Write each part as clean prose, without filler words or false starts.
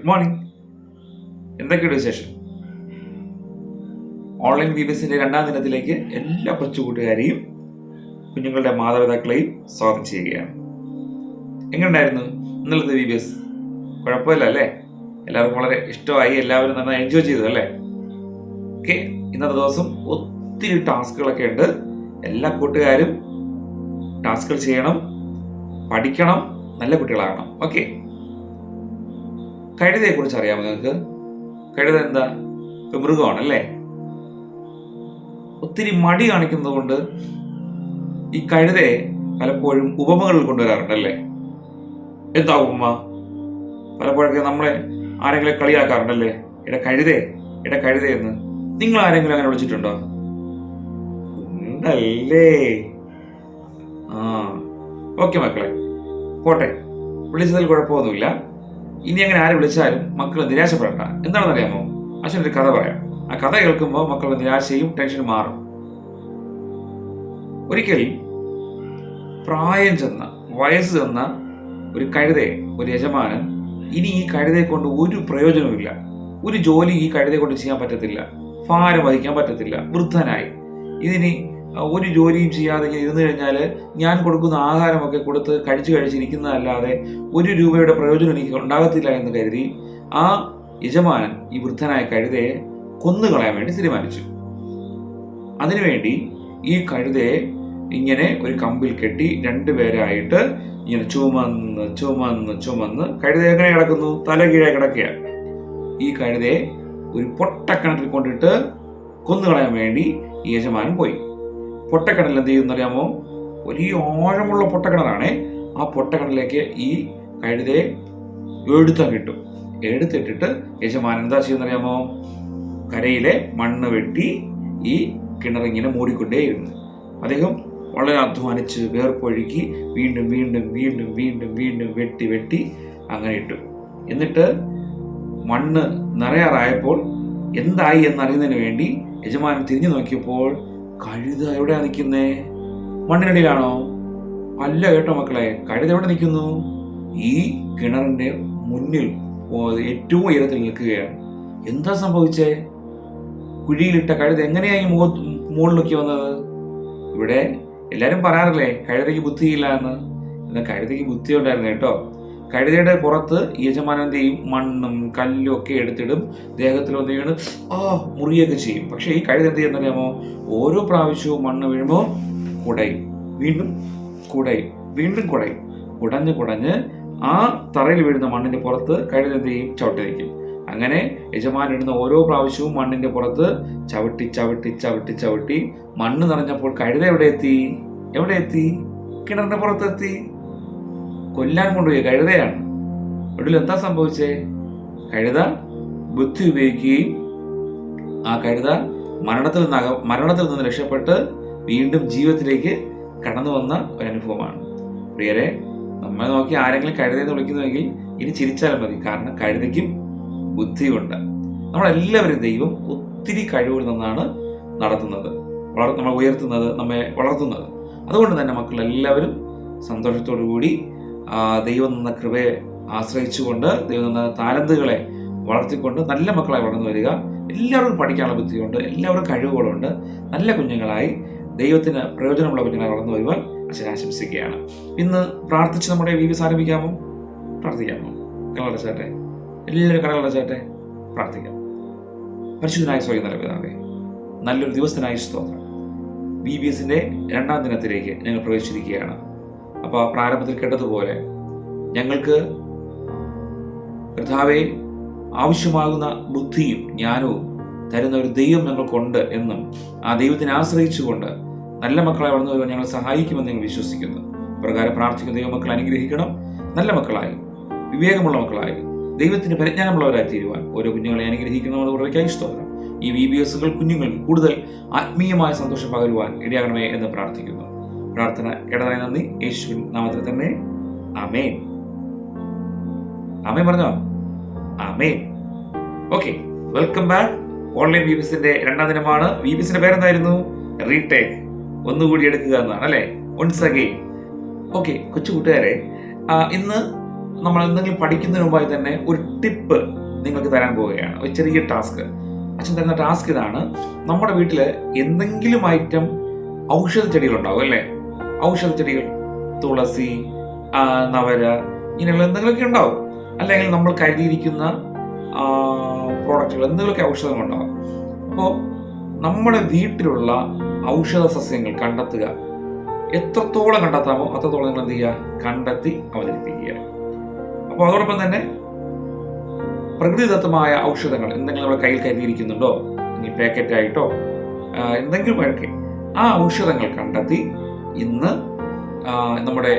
Good morning. എന്തൊക്കെയാണ് വിശേഷം? Online VBSന്റെ രണ്ടാം ദിനത്തിലേക്ക് എല്ലാ കൊച്ചു കൂട്ടുകാരെയും കുഞ്ഞുങ്ങളുടെ മാതാപിതാക്കളെയും സ്വാഗതം ചെയ്യുകയാണ്. എങ്ങനെയുണ്ടായിരുന്നു ഇന്നലത്തെ VBS? കുഴപ്പമില്ല അല്ലേ? എല്ലാവർക്കും വളരെ ഇഷ്ടമായി, എല്ലാവരും നന്നായി എൻജോയ് ചെയ്തു അല്ലേ? ഓക്കെ, ഇന്നത്തെ ദിവസം ഒത്തിരി ടാസ്കുകളൊക്കെ ഉണ്ട്. എല്ലാ കൂട്ടുകാരും ടാസ്കുകൾ ചെയ്യണം, പഠിക്കണം, നല്ല കുട്ടികളാകണം. ഓക്കെ, കഴുതയെ കുറിച്ച് അറിയാമോ നിങ്ങൾക്ക്? കഴുത എന്താ? മൃഗമാണല്ലേ. ഒത്തിരി മടി കാണിക്കുന്നത് കൊണ്ട് ഈ കഴുതയെ പലപ്പോഴും ഉപമകളിൽ കൊണ്ടുവരാറുണ്ടല്ലേ. എന്താ ഉപമ? പലപ്പോഴൊക്കെ നമ്മളെ ആരെങ്കിലും കളിയാക്കാറുണ്ടല്ലേ, ഇട കഴുതേ എന്ന്. നിങ്ങൾ ആരെങ്കിലും അങ്ങനെ വിളിച്ചിട്ടുണ്ടോ? ഉണ്ടല്ലേ. ഓക്കെ മക്കളെ, പോട്ടെ, വിളിച്ചതിൽ കുഴപ്പമൊന്നുമില്ല. ഇനി അങ്ങനെ ആര് വിളിച്ചാലും മക്കൾ നിരാശപ്പെടേണ്ട. എന്താണെന്ന് അറിയാമോ? അച്ഛനൊരു കഥ പറയാം. ആ കഥ കേൾക്കുമ്പോൾ മക്കളുടെ നിരാശയും ടെൻഷനും മാറും. ഒരിക്കൽ പ്രായം ചെന്ന, വയസ്സ് ചെന്ന ഒരു കഴുതയെ ഒരു യജമാനൻ, ഇനി ഈ കഴുതയെ കൊണ്ട് ഒരു പ്രയോജനവുമില്ല, ഒരു ജോലി ഈ കഴുതയെ കൊണ്ട് ചെയ്യാൻ പറ്റത്തില്ല, ഭാരം വഹിക്കാൻ പറ്റത്തില്ല, വൃദ്ധനായി, ഇതിനി ഒരു ജോലിയും ചെയ്യാതെ ഇങ്ങനെ ഇരുന്നു കഴിഞ്ഞാൽ ഞാൻ കൊടുക്കുന്ന ആഹാരമൊക്കെ കൊടുത്ത് കഴിച്ചിരിക്കുന്നതല്ലാതെ ഒരു രൂപയുടെ പ്രയോജനം എനിക്ക് ഉണ്ടാകത്തില്ല എന്ന് കരുതി ആ യജമാനൻ ഈ വൃദ്ധനായ കഴുതയെ കൊന്നുകളയാൻ വേണ്ടി തീരുമാനിച്ചു. അതിനുവേണ്ടി ഈ കഴുതയെ ഇങ്ങനെ ഒരു കമ്പിൽ കെട്ടി രണ്ടുപേരായിട്ട് ഇങ്ങനെ ചുമന്ന് ചുമന്ന് ചുമന്ന് കഴുത എങ്ങനെ കിടക്കുന്നു? തല കീഴെ കിടക്കുക. ഈ കഴുതയെ ഒരു പൊട്ടക്കിണറ്റിൽ കൊണ്ടിട്ട് കൊന്നുകളയാൻ വേണ്ടി ഈ യജമാനൻ പോയി. പൊട്ടക്കിണറിൽ എന്ത് ചെയ്യുന്നറിയാമോ? വലിയ ആഴമുള്ള പൊട്ടക്കിണറാണേ. ആ പൊട്ടക്കിണറിലേക്ക് ഈ കഴുതയെ കിട്ടും. എടുത്തിട്ടിട്ട് യജമാനൻ എന്താ ചെയ്യുന്നറിയാമോ? കരയിലെ മണ്ണ് വെട്ടി ഈ കിണറിങ്ങനെ മൂടിക്കൊണ്ടേയിരുന്നു. അദ്ദേഹം വളരെ അധ്വാനിച്ച് വേർപ്പൊഴുക്കി വീണ്ടും വീണ്ടും വീണ്ടും വീണ്ടും വീണ്ടും വെട്ടി വെട്ടി അങ്ങനെ ഇട്ടു. എന്നിട്ട് മണ്ണ് നിറയാറായപ്പോൾ എന്തായി എന്നറിയുന്നതിന് വേണ്ടി യജമാനൻ തിരിഞ്ഞു നോക്കിയപ്പോൾ കഴുത എവിടെയാ നിൽക്കുന്നേ? മണ്ണിനടിയിലാണോ? അല്ല കേട്ടോ മക്കളെ, കഴുത എവിടെ നിൽക്കുന്നു? ഈ കിണറിന്റെ മുന്നിൽ ഏറ്റവും ഉയരത്തിൽ നിൽക്കുകയാണ്. എന്താ സംഭവിച്ചേ? കുഴിയിലിട്ട കഴുത എങ്ങനെയായി മുകളിലേക്ക് വന്നത്? ഇവിടെ എല്ലാരും പറയാറില്ലേ കഴുതയ്ക്ക് ബുദ്ധിയില്ല എന്ന്. എന്നാൽ കഴുതയ്ക്ക് ബുദ്ധി ഉണ്ടായിരുന്നു കേട്ടോ. കഴുതയുടെ പുറത്ത് യജമാനന്റെയും മണ്ണും കല്ലും ഒക്കെ എടുത്തിടും, ദേഹത്തിൽ വന്ന് വീണ് മുറിയൊക്കെ ചെയ്യും. പക്ഷെ ഈ കഴുത എന്ത് ചെയ്യുന്നറിയാമോ? ഓരോ പ്രാവശ്യവും മണ്ണ് വീഴുമ്പോൾ കുടയും, വീണ്ടും കുടയും, വീണ്ടും കുടയും. കുടഞ്ഞ് ആ തറയിൽ വീഴുന്ന മണ്ണിന്റെ പുറത്ത് കഴുത എന്ത് ചെയ്യും? ചവിട്ടി നിൽക്കും. അങ്ങനെ യജമാനൻ ഇടുന്ന ഓരോ പ്രാവശ്യവും മണ്ണിന്റെ പുറത്ത് ചവിട്ടി ചവിട്ടി ചവിട്ടി ചവിട്ടി മണ്ണ് നിറഞ്ഞപ്പോൾ കഴുത എവിടെ എത്തി? കിണറിന്റെ പുറത്തെത്തി. കൊല്ലാൻ കൊണ്ടുപോയി കഴുതയാണ്. ഒടുവിൽ എന്താ സംഭവിച്ചേ? കഴുത ബുദ്ധി ഉപയോഗിക്കുകയും ആ കഴുത മരണത്തിൽ നിന്ന് രക്ഷപ്പെട്ട് വീണ്ടും ജീവിതത്തിലേക്ക് കടന്നു വന്ന ഒരു അനുഭവമാണ്. പ്രിയരെ, നമ്മളെ നോക്കി ആരെങ്കിലും കഴുതയെന്ന് വിളിക്കുന്നുവെങ്കിൽ ഇനി ചിരിച്ചാലും മതി. കാരണം കഴുതയ്ക്കും ബുദ്ധിയുണ്ട്. നമ്മളെല്ലാവരും ദൈവം ഒത്തിരി കഴിവുകൾ നിന്നാണ് നടത്തുന്നത്, നമ്മളെ ഉയർത്തുന്നത്, നമ്മെ വളർത്തുന്നത്. അതുകൊണ്ട് തന്നെ മക്കളെല്ലാവരും സന്തോഷത്തോടു കൂടി ദൈവം തന്ന കൃപയെ ആശ്രയിച്ചുകൊണ്ട്, ദൈവം തന്ന താലന്തുകളെ വളർത്തിക്കൊണ്ട് നല്ല മക്കളായി വളർന്നു വരിക. എല്ലാവർക്കും പഠിക്കാനുള്ള ബുദ്ധിയുണ്ട്, എല്ലാവർക്കും കഴിവുകളുണ്ട്. നല്ല കുഞ്ഞുങ്ങളായി ദൈവത്തിന് പ്രയോജനമുള്ള കുഞ്ഞുങ്ങളായി വളർന്നു വരുവാൻ അച്ഛൻ ആശംസിക്കുകയാണ്. ഇന്ന് പ്രാർത്ഥിച്ച് നമ്മുടെ VBS ആരംഭിക്കാമോ? പ്രാർത്ഥിക്കാമോ? കണ്ണടച്ചാട്ടെ, എല്ലാവരും കണ്ണടച്ചാട്ടെ, പ്രാർത്ഥിക്കാം. പരിശുദ്ധനായ സ്വയം നല്ല പിതാവേ, നല്ലൊരു ദിവസത്തിനായി സ്തോത്രം. VBSന്റെ രണ്ടാം ദിനത്തിലേക്ക് ഞങ്ങൾ പ്രവേശിച്ചിരിക്കുകയാണ്. അപ്പോൾ പ്രാരംഭത്തിൽ കേട്ടതുപോലെ ഞങ്ങൾക്ക് കർത്താവേ ആവശ്യമാകുന്ന ബുദ്ധിയും ജ്ഞാനവും തരുന്ന ഒരു ദൈവം ഞങ്ങൾക്കുണ്ട് എന്നും ആ ദൈവത്തിനെ ആശ്രയിച്ചുകൊണ്ട് നല്ല മക്കളായി വളർന്നു വരുവാൻ ഞങ്ങൾ സഹായിക്കുമെന്ന് ഞങ്ങൾ വിശ്വസിക്കുന്നു. പ്രകാരം പ്രാർത്ഥിക്കുന്ന ദൈവമക്കൾ അനുഗ്രഹിക്കണം. നല്ല മക്കളായി, വിവേകമുള്ള മക്കളായി, ദൈവത്തിന് പരിജ്ഞാനമുള്ളവരായി തീരുവാൻ ഓരോ കുഞ്ഞുങ്ങളെ അനുഗ്രഹിക്കുന്നവരുടെ കുറയ്ക്കായി സ്തോത്രം. ഈ VBSകൾ കുഞ്ഞുങ്ങൾക്ക് കൂടുതൽ ആത്മീയമായ സന്തോഷം പകരുവാൻ ഇടയാകണമേ എന്ന് പ്രാർത്ഥിക്കുന്നു. പ്രാർത്ഥന കേട്ടതായി നന്ദി. യേശുവിൻ നാമത്തിൽ തന്നെ ആമേൻ. ആമേൻ പറഞ്ഞോ? ആമേൻ. Okay, welcome back. ഓൺലൈൻ VBSന്റെ രണ്ടാം ദിനമാണ്. VBSന്റെ പേരെന്തായിരുന്നു? റീടേക്ക്, ഒന്നുകൂടി എടുക്കുക എന്നാണ് അല്ലേ? Once again. ഓക്കെ, കൊച്ചു കൂട്ടുകാരെ, ഇന്ന് നമ്മൾ എന്തെങ്കിലും പഠിക്കുന്നതിന് മുമ്പായി തന്നെ ഒരു ടിപ്പ് നിങ്ങൾക്ക് തരാൻ പോവുകയാണ്. ഒരു ചെറിയ ടാസ്ക്. അച്ഛൻ തരുന്ന ടാസ്ക് ഇതാണ്. നമ്മുടെ വീട്ടിൽ എന്തെങ്കിലും ഐറ്റം ഔഷധ ചെടികളുണ്ടാവും അല്ലേ? ഔഷധ ചെടികൾ, തുളസി, നവര, ഇങ്ങനെയുള്ള എന്തെങ്കിലുമൊക്കെ ഉണ്ടാവും. അല്ലെങ്കിൽ നമ്മൾ കരുതിയിരിക്കുന്ന പ്രോഡക്റ്റുകൾ, എന്തെങ്കിലുമൊക്കെ ഔഷധങ്ങളുണ്ടാവും. അപ്പോൾ നമ്മുടെ വീട്ടിലുള്ള ഔഷധ സസ്യങ്ങൾ കണ്ടെത്തുക. എത്രത്തോളം കണ്ടെത്താമോ അത്രത്തോളം നിങ്ങൾ എന്ത് ചെയ്യുക? കണ്ടെത്തി അവതരിപ്പിക്കുക. അപ്പോൾ അതോടൊപ്പം തന്നെ പ്രകൃതിദത്തമായ ഔഷധങ്ങൾ എന്തെങ്കിലും നമ്മുടെ കയ്യിൽ കരുതിയിരിക്കുന്നുണ്ടോ, അല്ലെങ്കിൽ പാക്കറ്റായിട്ടോ എന്തെങ്കിലും ഒക്കെ, ആ ഔഷധങ്ങൾ കണ്ടെത്തി ഇന്ന് നമ്മുടെ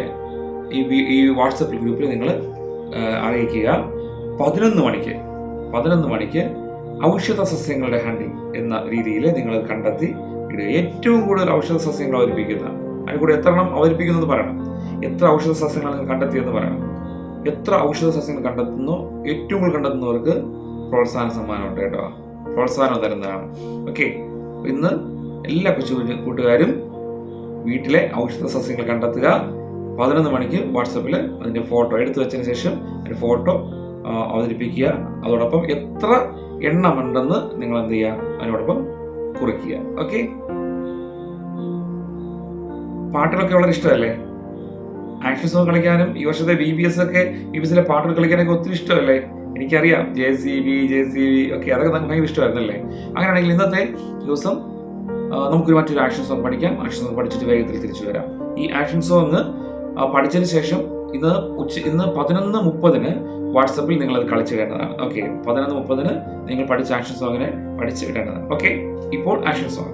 ഈ വാട്സപ്പ് ഗ്രൂപ്പിൽ നിങ്ങൾ അറിയിക്കുക. 11 മണിക്ക് ഔഷധ സസ്യങ്ങളുടെ ഹണ്ടിങ് എന്ന രീതിയിൽ നിങ്ങൾ കണ്ടെത്തി ഇടുക. ഏറ്റവും കൂടുതൽ ഔഷധ സസ്യങ്ങൾ അവതരിപ്പിക്കുന്ന, അതിന് കൂടെ എത്ര എണ്ണം അവതരിപ്പിക്കുന്നത് പറയണം. എത്ര ഔഷധ സസ്യങ്ങൾ നിങ്ങൾ കണ്ടെത്തിയെന്ന് പറയണം. എത്ര ഔഷധ സസ്യങ്ങൾ കണ്ടെത്തുന്നോ ഏറ്റവും കൂടുതൽ കണ്ടെത്തുന്നവർക്ക് പ്രോത്സാഹന സമ്മാനമുണ്ട് കേട്ടോ. പ്രോത്സാഹനം തരുന്നതാണ്. ഓക്കെ, ഇന്ന് എല്ലാ കൂട്ടുകാരും വീട്ടിലെ ഔഷധ സസ്യങ്ങൾ കണ്ടെത്തുക. 11 മണിക്ക് വാട്സപ്പിൽ അതിൻ്റെ ഫോട്ടോ എടുത്തു വെച്ചതിന് ശേഷം അതിൻ്റെ ഫോട്ടോ അവതരിപ്പിക്കുക. അതോടൊപ്പം എത്ര എണ്ണമുണ്ടെന്ന് നിങ്ങൾ എന്ത് ചെയ്യുക? അതിനോടൊപ്പം കുറിക്കുക. ഓക്കെ, പാട്ടുകളൊക്കെ വളരെ ഇഷ്ടമല്ലേ? ആക്ഷൻ സോങ് കളിക്കാനും ഈ വർഷത്തെ BBS പാട്ടുകൾ കളിക്കാനൊക്കെ ഒത്തിരി ഇഷ്ടമല്ലേ? എനിക്കറിയാം. JCB ഒക്കെ അതൊക്കെ നമുക്ക് ഭയങ്കര ഇഷ്ടമായിരുന്നല്ലേ? അങ്ങനെയാണെങ്കിൽ ഇന്നത്തെ ദിവസം നമുക്കൊരു മറ്റൊരു ആക്ഷൻ സോങ് പഠിക്കാം. ആക്ഷൻ സോങ് പഠിച്ചിട്ട് വേഗത്തിൽ തിരിച്ചു വരാം. ഈ ആക്ഷൻ സോങ് പഠിച്ചതിന് ശേഷം ഇന്ന് 11:30 വാട്സപ്പിൽ നിങ്ങളത് കളിച്ചു കേട്ടതാണ്. ഓക്കെ, 11:30 നിങ്ങൾ പഠിച്ച ആക്ഷൻ സോങ്ങിനെ പഠിച്ചു കിട്ടേണ്ടതാണ്. ഓക്കെ, ഇപ്പോൾ ആക്ഷൻ സോങ്.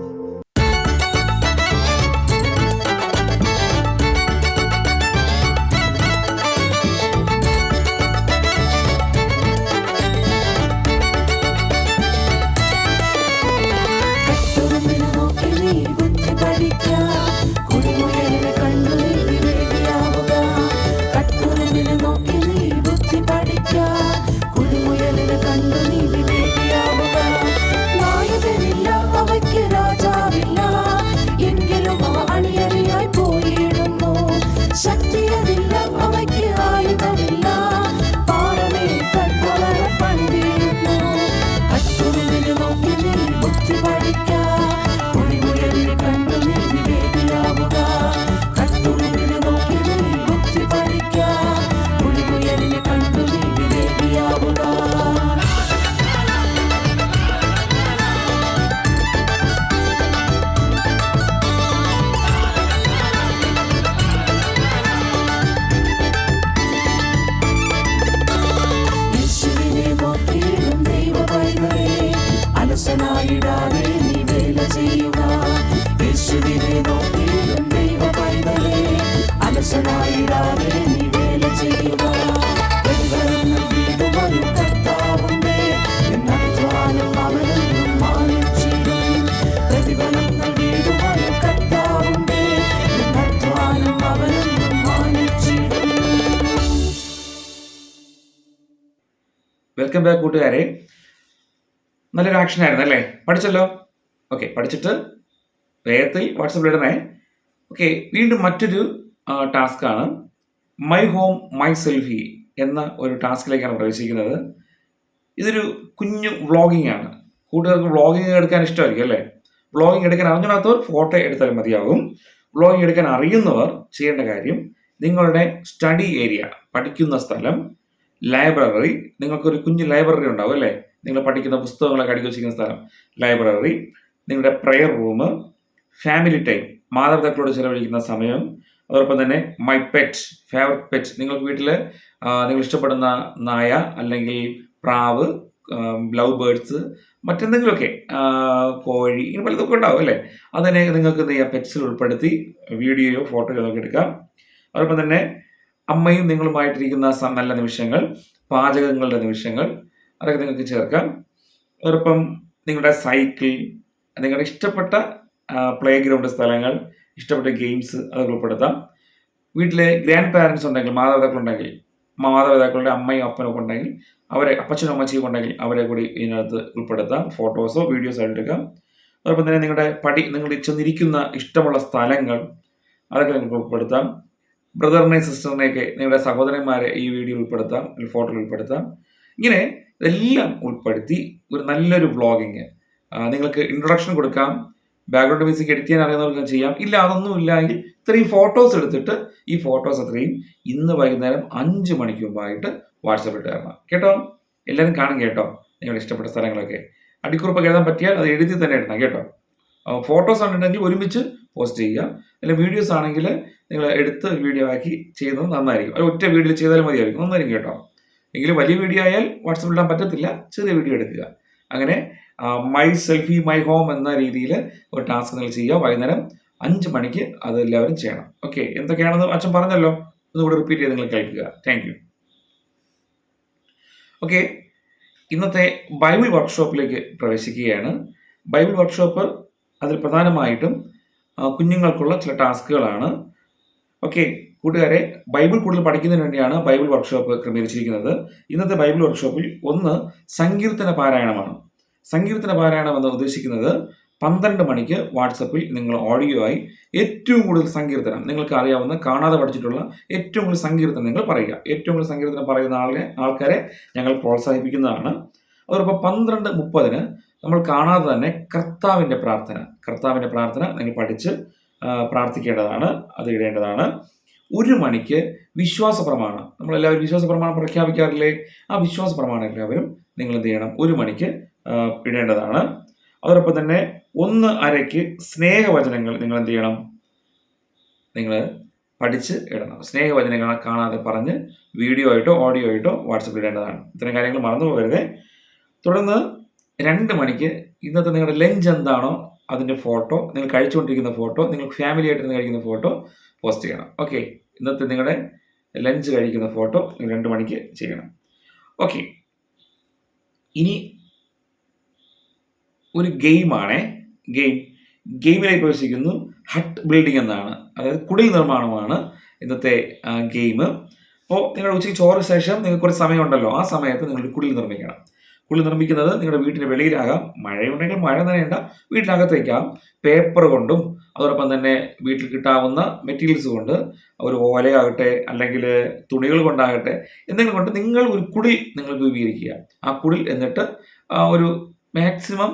വെൽക്കം ബാക്ക് കൂട്ടുകാരെ. നല്ലൊരു ആക്ഷൻ ആയിരുന്നു അല്ലേ? പഠിച്ചല്ലോ. ഓക്കെ, പഠിച്ചിട്ട് വേഗത്തിൽ വാട്സപ്പിൽ ഇടണേ. ഓക്കെ, വീണ്ടും മറ്റൊരു ടാസ്ക്കാണ്. മൈ ഹോം മൈ സെൽഫി എന്ന ഒരു ടാസ്കിലേക്കാണ് പ്രവേശിക്കുന്നത്. ഇതൊരു കുഞ്ഞു വ്ളോഗിംഗ് ആണ്. കൂട്ടുകാർക്ക് വ്ളോഗിങ് എടുക്കാൻ ഇഷ്ടമായിരിക്കും അല്ലേ? വ്ളോഗിങ് എടുക്കാൻ അറിഞ്ഞാത്തവർ ഫോട്ടോ എടുത്താലും മതിയാകും. വ്ളോഗിങ് എടുക്കാൻ അറിയുന്നവർ ചെയ്യേണ്ട കാര്യം, നിങ്ങളുടെ സ്റ്റഡി ഏരിയ, പഠിക്കുന്ന സ്ഥലം, ലൈബ്രറി, നിങ്ങൾക്കൊരു കുഞ്ഞു ലൈബ്രറി ഉണ്ടാവും അല്ലേ? നിങ്ങൾ പഠിക്കുന്ന പുസ്തകങ്ങളൊക്കെ അടുക്കി വെച്ചിരിക്കുന്ന സ്ഥലം, ലൈബ്രറി, നിങ്ങളുടെ പ്രെയർ റൂം, ഫാമിലി ടൈം, മാതാപിതാക്കളോട് ചിലവഴിക്കുന്ന സമയം, അതോടൊപ്പം തന്നെ മൈ പെറ്റ്, ഫേവററ്റ് പെറ്റ്, നിങ്ങൾക്ക് വീട്ടിൽ നിങ്ങൾ ഇഷ്ടപ്പെടുന്ന നായ അല്ലെങ്കിൽ പ്രാവ്, ലവ് ബേർഡ്സ്, മറ്റെന്തെങ്കിലുമൊക്കെ, കോഴി, ഇങ്ങനെ പലതൊക്കെ ഉണ്ടാവും അല്ലേ? അതിനെ നിങ്ങൾക്ക് എന്ത് ചെയ്യാം? പെറ്റ്സിൽ ഉൾപ്പെടുത്തി വീഡിയോയോ ഫോട്ടോയോ ഒക്കെ എടുക്കാം. അതോടൊപ്പം തന്നെ അമ്മയും നിങ്ങളുമായിട്ടിരിക്കുന്ന നല്ല നിമിഷങ്ങൾ, പാചകങ്ങളുടെ നിമിഷങ്ങൾ, അതൊക്കെ നിങ്ങൾക്ക് ചേർക്കാം. അതോടൊപ്പം നിങ്ങളുടെ സൈക്കിൾ, നിങ്ങളുടെ ഇഷ്ടപ്പെട്ട പ്ലേ ഗ്രൗണ്ട് സ്ഥലങ്ങൾ, ഇഷ്ടപ്പെട്ട ഗെയിംസ്, അതൊക്കെ ഉൾപ്പെടുത്താം. വീട്ടിലെ ഗ്രാൻഡ് പാരൻസ് ഉണ്ടെങ്കിൽ, മാതാപിതാക്കളുടെ അമ്മയും അപ്പനും ഒക്കെ ഉണ്ടെങ്കിൽ അവരെ, അപ്പച്ചനും അമ്മച്ചിയും ഉണ്ടെങ്കിൽ അവരെ കൂടി ഇതിനകത്ത് ഉൾപ്പെടുത്താം. ഫോട്ടോസോ വീഡിയോസോ എടുക്കാം. അതോടൊപ്പം തന്നെ നിങ്ങൾ ചെന്നിരിക്കുന്ന ഇഷ്ടമുള്ള സ്ഥലങ്ങൾ, അതൊക്കെ നിങ്ങൾക്ക് ഉൾപ്പെടുത്താം. ബ്രദറിനെയും സിസ്റ്ററിനെയൊക്കെ, നിങ്ങളുടെ സഹോദരന്മാരെ ഈ വീഡിയോ ഉൾപ്പെടുത്താം, ഫോട്ടോയിൽ ഉൾപ്പെടുത്താം. ഇങ്ങനെ ഇതെല്ലാം ഉൾപ്പെടുത്തി ഒരു നല്ലൊരു വ്ളോഗിങ്, നിങ്ങൾക്ക് ഇൻട്രൊഡക്ഷൻ കൊടുക്കാം. ബാക്ക്ഗ്രൗണ്ട് മ്യൂസിക് എഡിറ്റ് ചെയ്യാൻ അറിയുന്നവർക്ക് ചെയ്യാം. ഇല്ല, അതൊന്നും ഇല്ലെങ്കിൽ ഇത്രയും ഫോട്ടോസ് എടുത്തിട്ട് ഈ ഫോട്ടോസ് അത്രയും ഇന്ന് വൈകുന്നേരം 5 മണിക്ക് മുമ്പായിട്ട് വാട്സാപ്പിൽ തരണം കേട്ടോ. എല്ലാവരും കാണും കേട്ടോ. നിങ്ങളുടെ ഇഷ്ടപ്പെട്ട സ്ഥലങ്ങളൊക്കെ അടിക്കുറിപ്പൊക്കെ എഴുതാൻ പറ്റിയാൽ അത് എഴുതി തന്നെ ഇടണം കേട്ടോ. ഫോട്ടോസ് ആണെന്നുണ്ടെങ്കിൽ ഒരുമിച്ച് പോസ്റ്റ് ചെയ്യുക. അല്ലെങ്കിൽ വീഡിയോസ് ആണെങ്കിൽ നിങ്ങൾ എടുത്ത് വീഡിയോ ആക്കി ചെയ്യുന്നത് നന്നായിരിക്കും. ഒരു ഒറ്റ വീഡിയോ ചെയ്താലും മതിയായിരിക്കും, നന്നായിരിക്കും കേട്ടോ. എങ്കിലും വലിയ വീഡിയോ ആയാൽ വാട്സാപ്പിൽ ഇടാൻ പറ്റത്തില്ല, ചെറിയ വീഡിയോ എടുക്കുക. അങ്ങനെ മൈ സെൽഫി മൈ ഹോം എന്ന രീതിയിൽ ഒരു ടാസ്ക് നിങ്ങൾ ചെയ്യുക. വൈകുന്നേരം 5 മണിക്ക് അത് എല്ലാവരും ചെയ്യണം. ഓക്കെ, എന്തൊക്കെയാണെന്ന് അച്ഛൻ പറഞ്ഞല്ലോ, ഒന്നുകൂടെ റിപ്പീറ്റ് ചെയ്ത് നിങ്ങൾ കേൾക്കുക. Thank you. ഓക്കെ, ഇന്നത്തെ ബൈബിൾ വർക്ക്ഷോപ്പിലേക്ക് പ്രവേശിക്കുകയാണ്. ബൈബിൾ വർക്ക്ഷോപ്പ് അതിൽ പ്രധാനമായിട്ടും കുഞ്ഞുങ്ങൾക്കുള്ള ചില ടാസ്കുകളാണ്. ഓക്കെ കൂട്ടുകാരെ, ബൈബിൾ കൂടുതൽ പഠിക്കുന്നതിന് വേണ്ടിയാണ് ബൈബിൾ വർക്ക്ഷോപ്പ് ക്രമീകരിച്ചിരിക്കുന്നത്. ഇന്നത്തെ ബൈബിൾ വർക്ക്ഷോപ്പിൽ ഒന്ന് സങ്കീർത്തന പാരായണമാണ്. സങ്കീർത്തന പാരായണം എന്ന് ഉദ്ദേശിക്കുന്നത് 12 മണിക്ക് വാട്സപ്പിൽ നിങ്ങൾ ഓഡിയോ ആയി ഏറ്റവും കൂടുതൽ സങ്കീർത്തനം നിങ്ങൾക്ക് അറിയാവുന്ന, കാണാതെ പഠിച്ചിട്ടുള്ള ഏറ്റവും കൂടുതൽ സങ്കീർത്തനം നിങ്ങൾ പറയുക. ഏറ്റവും കൂടുതൽ സങ്കീർത്തനം പറയുന്ന ആൾക്കാരെ ഞങ്ങൾ പ്രോത്സാഹിപ്പിക്കുന്നതാണ്. അതോടൊപ്പം 12:30 നമ്മൾ കാണാതെ തന്നെ കർത്താവിൻ്റെ പ്രാർത്ഥന നിങ്ങൾ പഠിച്ച് പ്രാർത്ഥിക്കേണ്ടതാണ്, അത് ഇടേണ്ടതാണ്. 1 മണിക്ക് വിശ്വാസ പ്രമാണം, നമ്മളെല്ലാവരും വിശ്വാസ പ്രമാണം പ്രഖ്യാപിക്കാറില്ലേ? ആ വിശ്വാസ പ്രമാണം എല്ലാവരും നിങ്ങൾ എന്ത് ചെയ്യണം, 1 മണിക്ക് ഇടേണ്ടതാണ്. അതോടൊപ്പം തന്നെ 1:30 സ്നേഹവചനങ്ങൾ നിങ്ങൾ എന്ത് ചെയ്യണം, നിങ്ങൾ പഠിച്ച് ഇടണം. സ്നേഹവചനങ്ങൾ കാണാതെ പറഞ്ഞ് വീഡിയോ ആയിട്ടോ ഓഡിയോ ആയിട്ടോ വാട്സപ്പിൽ ഇടേണ്ടതാണ്. ഇത്തരം കാര്യങ്ങൾ മറന്നു പോകരുതേ. തുടർന്ന് 2 മണിക്ക് ഇന്നത്തെ നിങ്ങളുടെ ലഞ്ച് എന്താണോ അതിൻ്റെ ഫോട്ടോ, നിങ്ങൾ കഴിച്ചുകൊണ്ടിരിക്കുന്ന ഫോട്ടോ, നിങ്ങൾ ഫാമിലി ആയിട്ടിരുന്ന് കഴിക്കുന്ന ഫോട്ടോ പോസ്റ്റ് ചെയ്യണം. ഓക്കെ, ഇന്നത്തെ നിങ്ങളുടെ ലഞ്ച് കഴിക്കുന്ന ഫോട്ടോ 2 മണിക്ക് ചെയ്യണം. ഓക്കെ, ഇനി ഒരു ഗെയിമാണേ. ഗെയിമിലേക്ക് പ്രവേശിക്കുന്നു. ഹട്ട് ബിൽഡിംഗ് എന്നാണ്, അതായത് കുടിൽ നിർമ്മാണമാണ് ഇന്നത്തെ ഗെയിം. അപ്പോൾ നിങ്ങളുടെ ഉച്ചയ്ക്ക് ചോറ് ശേഷം നിങ്ങൾക്ക് കുറച്ച് സമയമുണ്ടല്ലോ, ആ സമയത്ത് നിങ്ങളൊരു കുടിൽ നിർമ്മിക്കണം. കുടിൽ നിർമ്മിക്കുന്നത് നിങ്ങളുടെ വീട്ടിന് വെളിയിലാകാം, മഴയുണ്ടെങ്കിൽ മഴ നനയേണ്ട, വീട്ടിനകത്തേക്കാം. പേപ്പർ കൊണ്ടും അതോടൊപ്പം തന്നെ വീട്ടിൽ കിട്ടാവുന്ന മെറ്റീരിയൽസ് കൊണ്ട്, ഒരു ഓലയാകട്ടെ അല്ലെങ്കിൽ തുണികൾ കൊണ്ടാകട്ടെ, എന്തെങ്കിലും കൊണ്ട് നിങ്ങൾ ഒരു കുടിൽ നിങ്ങൾ രൂപീകരിക്കുക. ആ കുടിൽ എന്നിട്ട് ഒരു മാക്സിമം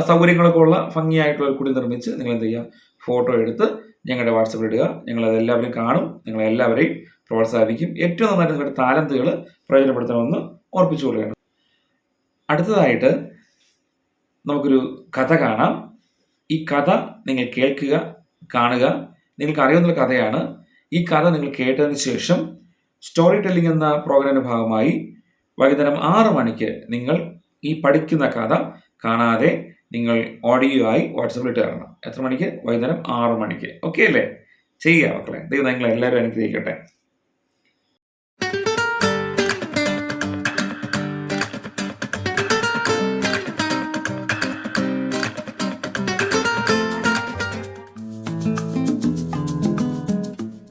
സൗകര്യങ്ങളൊക്കെ ഉള്ള ഭംഗിയായിട്ടുള്ള ഒരു കുടിൽ നിർമ്മിച്ച് നിങ്ങൾ എന്ത് ചെയ്യുക, ഫോട്ടോ എടുത്ത് ഞങ്ങളുടെ വാട്സപ്പിൽ ഇടുക. ഞങ്ങളതെല്ലാവരും കാണും, നിങ്ങളെല്ലാവരെയും പ്രോത്സാഹിപ്പിക്കും. ഏറ്റവും നന്നായിട്ട് നിങ്ങളുടെ താലന്തുകൾ പ്രയോജനപ്പെടുത്തണമെന്ന് ഓർപ്പിച്ചു കൊള്ളുകയാണ്. അടുത്തതായിട്ട് നമുക്കൊരു കഥ കാണാം. ഈ കഥ നിങ്ങൾ കേൾക്കുക, കാണുക. നിങ്ങൾക്ക് അറിയാവുന്ന കഥയാണ്. ഈ കഥ നിങ്ങൾ കേട്ടതിന് ശേഷം സ്റ്റോറി ടെല്ലിംഗ് എന്ന പ്രോഗ്രാമിൻ്റെ ഭാഗമായി വൈകുന്നേരം 6 മണിക്ക് നിങ്ങൾ ഈ പഠിക്കുന്ന കഥ കാണാതെ നിങ്ങൾ ഓഡിയോ ആയി വാട്സപ്പിൽ ഇട്ട് തരണം. എത്ര മണിക്ക്? വൈകുന്നേരം 6 മണിക്ക്. ഓക്കെ അല്ലേ? ചെയ്യുക മക്കളെ. ദൈവം നിങ്ങൾ എല്ലാവരും അനുഗ്രഹിക്കട്ടെ.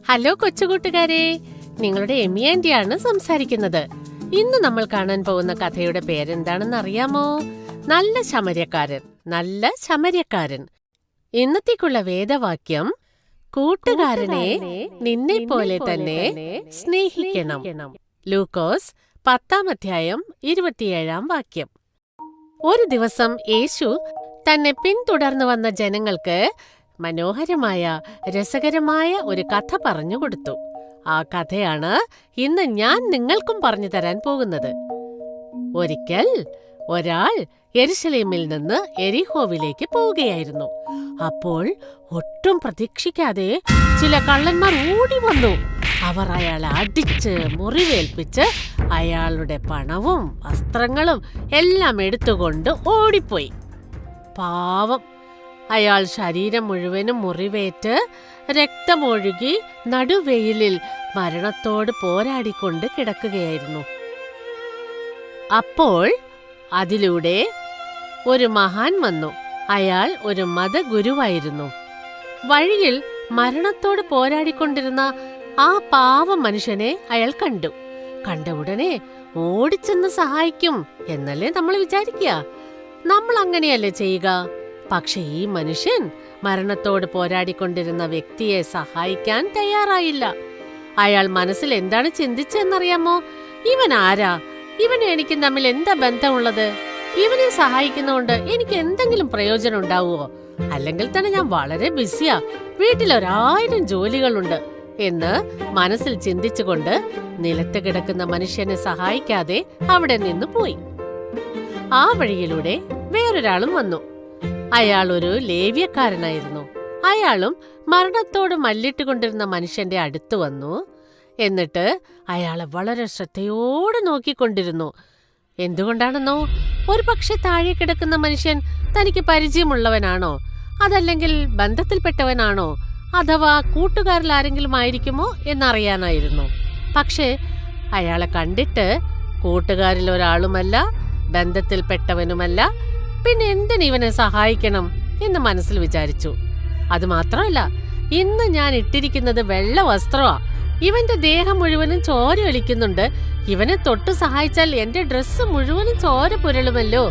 ഹലോ കൊച്ചുകൂട്ടുകാരെ, നിങ്ങളുടെ എമി ആന്റിയാണ് സംസാരിക്കുന്നത്. ഇന്ന് നമ്മൾ കാണാൻ പോകുന്ന കഥയുടെ പേരെന്താണെന്ന് അറിയാമോ? നല്ല ശമര്യക്കാരൻ. ഇന്നത്തേക്കുള്ള വേദവാക്യം, കൂട്ടുകാരനെ നിന്നെ പോലെ തന്നെ സ്നേഹിക്കണം. ലൂക്കോസ് 10:27. ഒരു ദിവസം യേശു തന്നെ പിന്തുടർന്നു വന്ന ജനങ്ങൾക്ക് മനോഹരമായ രസകരമായ ഒരു കഥ പറഞ്ഞുകൊടുത്തു. ആ കഥയാണ് ഇന്ന് ഞാൻ നിങ്ങൾക്കും പറഞ്ഞു തരാൻ പോകുന്നത്. ഒരിക്കൽ ഒരാൾ യെരുശലേമിൽ നിന്ന് എരിഹോവിലേക്ക് പോവുകയായിരുന്നു. അപ്പോൾ ഒട്ടും പ്രതീക്ഷിക്കാതെ ചില കള്ളന്മാർ ഓടി വന്നു. അവർ അയാളെ അടിച്ച് മുറിവേൽപ്പിച്ച് അയാളുടെ പണവും വസ്ത്രങ്ങളും എല്ലാം എടുത്തുകൊണ്ട് ഓടിപ്പോയി. പാവം, അയാൾ ശരീരം മുഴുവനും മുറിവേറ്റ് രക്തമൊഴുകി നടുവെയിലിൽ മരണത്തോട് പോരാടിക്കൊണ്ട് കിടക്കുകയായിരുന്നു. അപ്പോൾ അതിലൂടെ ഒരു മഹാൻ വന്നു. അയാൾ ഒരു മതഗുരുവായിരുന്നു. വഴിയിൽ മരണത്തോട് പോരാടിക്കൊണ്ടിരുന്ന ആ പാവ മനുഷ്യനെ അയാൾ കണ്ട ഉടനെ ഓടിച്ചെന്ന് സഹായിക്കും എന്നല്ലേ നമ്മൾ വിചാരിക്കുക. നമ്മൾ അങ്ങനെയല്ലേ ചെയ്യുക. പക്ഷെ ഈ മനുഷ്യൻ മരണത്തോട് പോരാടിക്കൊണ്ടിരുന്ന വ്യക്തിയെ സഹായിക്കാൻ തയ്യാറായില്ല. അയാൾ മനസ്സിൽ എന്താണ് ചിന്തിച്ചെന്നറിയാമോ? ഇവൻ ആരാ? ഇവനും എനിക്കും തമ്മിൽ എന്താ ബന്ധമുള്ളത്? ഇവനെ സഹായിക്കുന്നതുകൊണ്ട് എനിക്ക് എന്തെങ്കിലും പ്രയോജനം ഉണ്ടാവുമോ? അല്ലെങ്കിൽ തന്നെ ഞാൻ വളരെ ബിസിയാ, വീട്ടിൽ 1000 ജോലികളുണ്ട് എന്ന് മനസ്സിൽ ചിന്തിച്ചുകൊണ്ട് നിലത്ത് കിടക്കുന്ന മനുഷ്യനെ സഹായിക്കാതെ അവിടെ നിന്ന് പോയി. ആ വഴിയിലൂടെ വേറൊരാളും വന്നു. അയാൾ ഒരു ലേവ്യക്കാരനായിരുന്നു. അയാളും മരണത്തോട് മല്ലിട്ടുകൊണ്ടിരുന്ന മനുഷ്യന്റെ അടുത്ത് വന്നു. എന്നിട്ട് അയാളെ വളരെ ശ്രദ്ധയോടെ നോക്കിക്കൊണ്ടിരുന്നു. എന്തുകൊണ്ടാണെന്നോ? ഒരു പക്ഷെ താഴെ കിടക്കുന്ന മനുഷ്യൻ തനിക്ക് പരിചയമുള്ളവനാണോ, അതല്ലെങ്കിൽ ബന്ധത്തിൽപ്പെട്ടവനാണോ, അഥവാ കൂട്ടുകാരിൽ ആരെങ്കിലും ആയിരിക്കുമോ എന്നറിയാനായിരുന്നു. പക്ഷേ അയാളെ കണ്ടിട്ട് കൂട്ടുകാരിൽ ഒരാളുമല്ല, ബന്ധത്തിൽപ്പെട്ടവനുമല്ല, പിന്നെ എന്തിന് ഇവനെ സഹായിക്കണം എന്ന് മനസ്സിൽ വിചാരിച്ചു. അതുമാത്രമല്ല, ഇന്ന് ഞാൻ ഇട്ടിരിക്കുന്നത് വെള്ള വസ്ത്രമാ. ഇവന്റെ ദേഹം മുഴുവനും ചോര ഒലിക്കുന്നുണ്ട്. ഇവനെ തൊട്ടു സഹായിച്ചാൽ എന്റെ ഡ്രസ്സ് മുഴുവനും ചോര പുരളുമല്ലോ.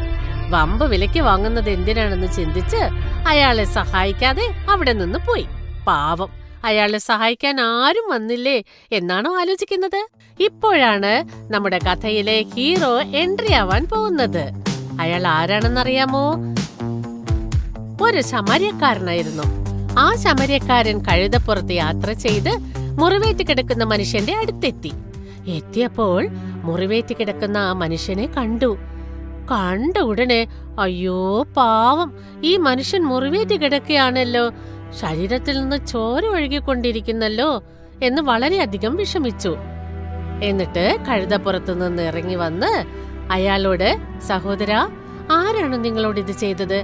വമ്പ് വിലയ്ക്ക് വാങ്ങുന്നത് എന്തിനാണെന്ന് ചിന്തിച്ച് അയാളെ സഹായിക്കാതെ അവിടെ നിന്ന് പോയി. പാവം, അയാളെ സഹായിക്കാൻ ആരും വന്നില്ലേ എന്നാണോ ആലോചിക്കുന്നത്? ഇപ്പോഴാണ് നമ്മുടെ കഥയിലെ ഹീറോ എൻട്രി ആവാൻ പോകുന്നത്. അയാൾ ആരാണെന്നറിയാമോ? ഒരു ശമര്യക്കാരനായിരുന്നു. ആ ശമര്യക്കാരൻ കഴുതപ്പുറത്ത് യാത്ര ചെയ്ത് മുറിവേറ്റ് കിടക്കുന്ന മനുഷ്യന്റെ അടുത്തെത്തി. എത്തിയപ്പോൾ മുറിവേറ്റ് കിടക്കുന്ന ആ മനുഷ്യനെ കണ്ട ഉടനെ, അയ്യോ പാവം, ഈ മനുഷ്യൻ മുറിവേറ്റ് കിടക്കുകയാണല്ലോ, ശരീരത്തിൽ നിന്ന് ചോര ഒഴുകിക്കൊണ്ടിരിക്കുന്നല്ലോ എന്ന് വളരെയധികം വിഷമിച്ചു. എന്നിട്ട് കഴുതപ്പുറത്തു നിന്ന് ഇറങ്ങി വന്ന് അയാളോട്, സഹോദരാ, ആരാണ് നിങ്ങളോട് ഇത് ചെയ്തത്?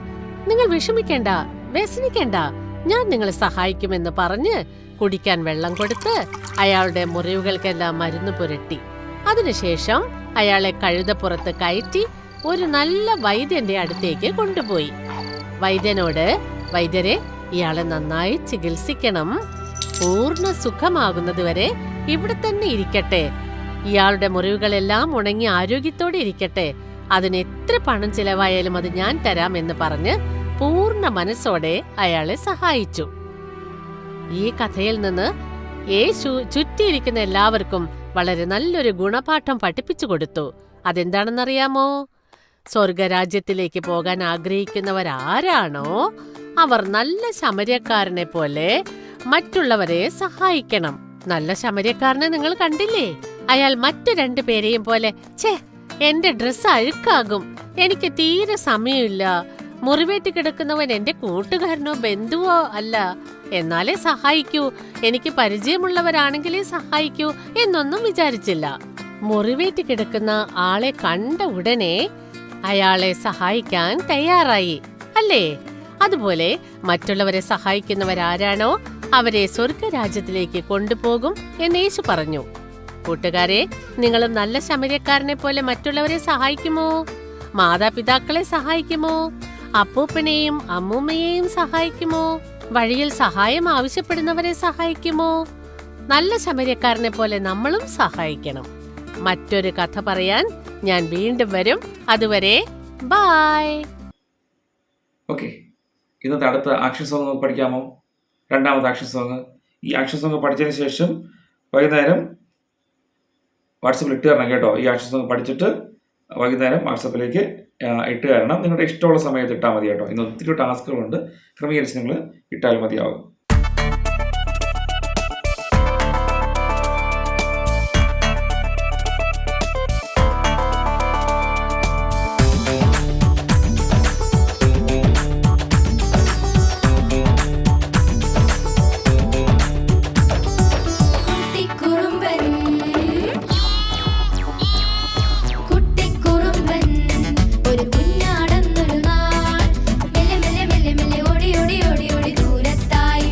നിങ്ങൾ വിഷമിക്കേണ്ട, വ്യസനിക്കേണ്ട, ഞാൻ നിങ്ങളെ സഹായിക്കുമെന്ന് പറഞ്ഞ് കുടിക്കാൻ വെള്ളം കൊടുത്ത് അയാളുടെ മുറിവുകൾക്കെല്ലാം മരുന്ന് പുരട്ടി. അതിനുശേഷം അയാളെ കഴുതപ്പുറത്ത് കയറ്റി ഒരു നല്ല വൈദ്യന്റെ അടുത്തേക്ക് കൊണ്ടുപോയി. വൈദ്യനോട്, വൈദ്യരെ, ഇയാളെ നന്നായി ചികിത്സിക്കണം, പൂർണ്ണ സുഖമാകുന്നതുവരെ ഇവിടെ തന്നെ ഇരിക്കട്ടെ, ഇയാളുടെ മുറിവുകളെല്ലാം ഉണങ്ങി ആരോഗ്യത്തോടെ ഇരിക്കട്ടെ, അതിന് എത്ര പണം ചിലവായാലും അത് ഞാൻ തരാം എന്ന് പറഞ്ഞ് പൂർണ്ണ മനസ്സോടെ അയാളെ സഹായിച്ചു. ഈ കഥയിൽ നിന്ന് യേശു ചുറ്റിയിരിക്കുന്ന എല്ലാവർക്കും വളരെ നല്ലൊരു ഗുണപാഠം പഠിപ്പിച്ചു കൊടുത്തു. അതെന്താണെന്നറിയാമോ? സ്വർഗരാജ്യത്തിലേക്ക് പോകാൻ ആഗ്രഹിക്കുന്നവരാരാണോ അവർ നല്ല ശമര്യക്കാരനെ പോലെ മറ്റുള്ളവരെ സഹായിക്കണം. നല്ല ശമര്യക്കാരനെ നിങ്ങൾ കണ്ടില്ലേ? അയാൾ മറ്റു 2 പേരെയും പോലെ, ഛേ, എന്റെ ഡ്രസ്സ് അഴുക്കാകും, എനിക്ക് തീരെ സമയമില്ല, മുറിവേറ്റ് കിടക്കുന്നവൻ എന്റെ കൂട്ടുകാരനോ ബന്ധുവോ അല്ല, എന്നാലേ സഹായിക്കൂ, എനിക്ക് പരിചയമുള്ളവരാണെങ്കിലേ സഹായിക്കൂ എന്നൊന്നും വിചാരിച്ചില്ല. മുറിവേറ്റ് കിടക്കുന്ന ആളെ കണ്ട ഉടനെ അയാളെ സഹായിക്കാൻ തയ്യാറായി, അല്ലേ? അതുപോലെ മറ്റുള്ളവരെ സഹായിക്കുന്നവരാരാണോ അവരെ സ്വർഗരാജ്യത്തിലേക്ക് കൊണ്ടുപോകും എന്ന് യേശു പറഞ്ഞു. കൂട്ടുകാരെ, നിങ്ങൾ നല്ല ശമര്യക്കാരനെ പോലെ മറ്റുള്ളവരെ സഹായിക്കുമോ? മാതാപിതാക്കളെ സഹായിക്കുമോ? അപ്പൂപ്പനെയും അമ്മൂമ്മയെയും സഹായിക്കുമോ? വഴിയിൽ സഹായം ആവശ്യപ്പെടുന്നവരെ സഹായിക്കുമോ? നല്ല ശമര്യക്കാരനെ പോലെ നമ്മളും സഹായിക്കണം. മറ്റൊരു കഥ പറയാൻ ഞാൻ വീണ്ടും വരും. അതുവരെ ബൈ. ഓക്കെ, ഇന്നത്തെ അടുത്ത ആക്ഷൻ സോങ് പഠിക്കാമോ? 2ാമത്തെ ആക്ഷൻ സോങ്. ഈ ആക്ഷൻ സോങ് പഠിച്ചതിന് ശേഷം വൈകുന്നേരം വാട്സപ്പിൽ ഇട്ട് തരണം കേട്ടോ. ഈ ആക്ഷൻ സോങ് പഠിച്ചിട്ട് വൈകുന്നേരം വാട്സപ്പിലേക്ക് ഇട്ട് തരണം. നിങ്ങളുടെ ഇഷ്ടമുള്ള സമയത്ത് ഇട്ടാൽ മതി കേട്ടോ. ഇന്ന് ഒത്തിരി ടാസ്കുകളുണ്ട്, ക്രമീകരിച്ച് നിങ്ങൾ ഇട്ടാൽ മതിയാവും. ഒരു കുഞ്ഞാടന്നൊരു നാൾ മെല്ലെ മെല്ലെ മെല്ലെ മെല്ലെ ഓടി ഓടി ഓടി ഓടി ദൂരത്തായി